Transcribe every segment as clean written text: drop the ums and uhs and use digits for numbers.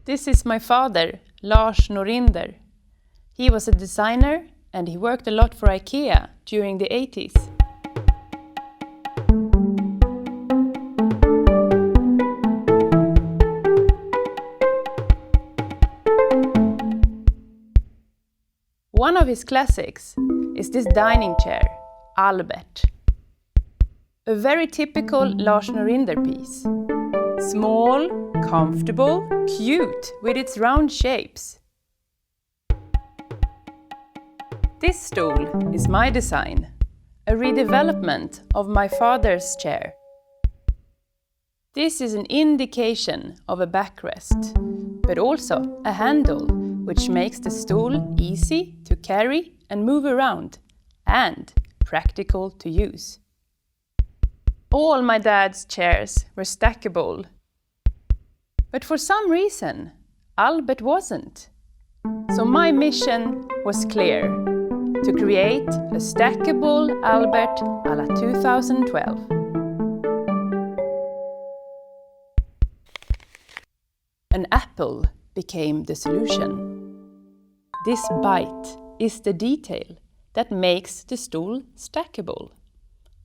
This is my father, Lars Norinder. He was a designer and he worked a lot for IKEA during the 80s. One of his classics is this dining chair, Albert. A very typical Lars Norinder piece. Small, comfortable, cute with its round shapes. This stool is my design, a redevelopment of my father's chair. This is an indication of a backrest, but also a handle, which makes the stool easy to carry and move around, and practical to use. All my dad's chairs were stackable, but for some reason, Albert wasn't. So my mission was clear, to create a stackable Albert à la 2012. An apple became the solution. This bite is the detail that makes the stool stackable.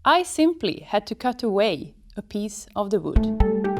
I simply had to cut away a piece of the wood.